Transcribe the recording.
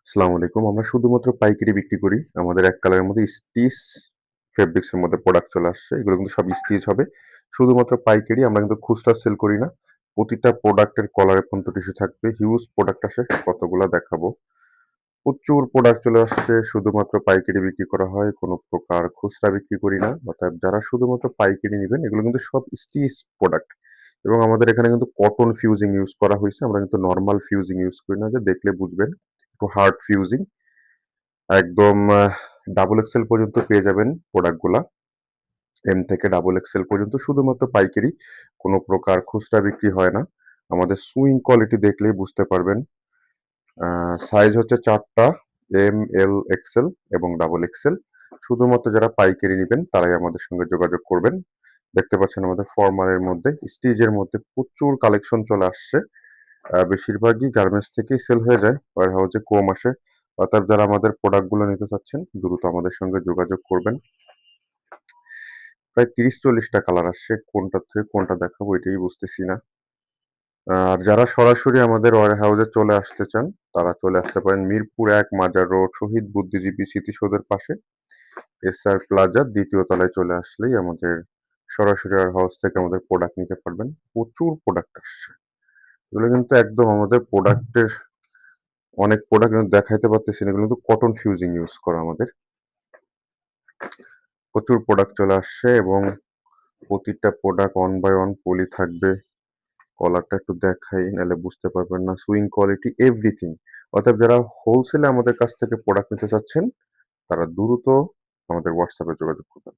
আসসালামু আলাইকুম। আমরা শুধুমাত্র পাইকারি বিক্রি করি। আমাদের এক কালারের মধ্যে স্টিচ ফেব্রিক্স এর মধ্যে প্রোডাক্ট চলে আসছে। এগুলো কিন্তু সব স্টিচ হবে। শুধুমাত্র পাইকারি, আমরা কিন্তু খুচরা সেল করি না। প্রতিটা প্রোডাক্টের কলারে পর্যন্ত টিস্যু থাকবে। হিউজ প্রোডাক্ট আসে, কতগুলা দেখাবো। প্রচুর প্রোডাক্ট চলে আসছে, শুধুমাত্র পাইকারি বিক্রি করা হয়। কোনো প্রকার খুচরা বিক্রি করি না। অতএব যারা শুধুমাত্র পাইকারি নিবেন, এগুলো কিন্তু সব স্টিচ প্রোডাক্ট। এবং আমাদের এখানে কিন্তু কটন ফিউজিং ইউজ করা হইছে। আমরা কিন্তু নরমাল ফিউজিং ইউজ করি না, যে দেখলে বুঝবেন। একটু হার্ড ফিউজিং। একদম ডাবল এক্সেল পর্যন্ত পেয়ে যাবেন প্রোডাক্টগুলা। এম থেকে ডাবল এক্সেল পর্যন্ত শুধুমাত্র পাইকারি, কোনো প্রকার খুচরা বিক্রি হয় না। আমাদের সুইং কোয়ালিটি দেখলেই বুঝতে পারবেন। সাইজ হচ্ছে 4টা, এম, এল, এক্সেল এবং ডাবল এক্সেল। শুধুমাত্র যারা পাইকারি নিবেন তারাই আমাদের সঙ্গে যোগাযোগ করবেন। দেখতে পাচ্ছেন আমাদের ফরমালের মধ্যে, স্টিচের মধ্যে প্রচুর কালেকশন চলে আসছে। বেশিরভাগই গার্মেন্টস থেকেই সেল হয়ে যায়, ওয়ার হাউসে কম আসে। অর্থাৎ যারা আমাদের প্রোডাক্টগুলো নিতে চাচ্ছেন দ্রুত আমাদের সঙ্গে যোগাযোগ করবেন। প্রায় 30-40টা কালার আসছে, কোনটা থেকে কোনটা দেখাবো এটাই বুঝতেছি না। আর যারা সরাসরি আমাদের ওয়ার হাউসে চলে আসতে চান, তারা চলে আসতে পারেন মিরপুর 1 মাজার রোড, শহীদ বুদ্ধিজীবী স্মৃতিসৌধের পাশে এসআর প্লাজা 2য় তলায় চলে আসলেই আমাদের সরাসরি ওয়ার হাউস থেকে আমাদের প্রোডাক্ট নিতে পারবেন। প্রচুর প্রোডাক্ট আসছে। এগুলো কিন্তু একদম আমাদের প্রোডাক্টের অনেক প্রোডাক্ট কিন্তু দেখাইতে পারতেছি না, এগুলো কিন্তু কটন ফিউজিং ইউজ করা আমাদের। প্রচুর প্রোডাক্ট চলে আসছে এবং প্রতিটা product one by one poly থাকবে। কলারটা একটু দেখাই, নাহলে বুঝতে পারবেন না। Swing quality everything. অর্থাৎ যারা হোলসেলে আমাদের কাছ থেকে প্রোডাক্ট নিতে চাচ্ছেন, তারা দ্রুত আমাদের হোয়াটসঅ্যাপে যোগাযোগ করবেন।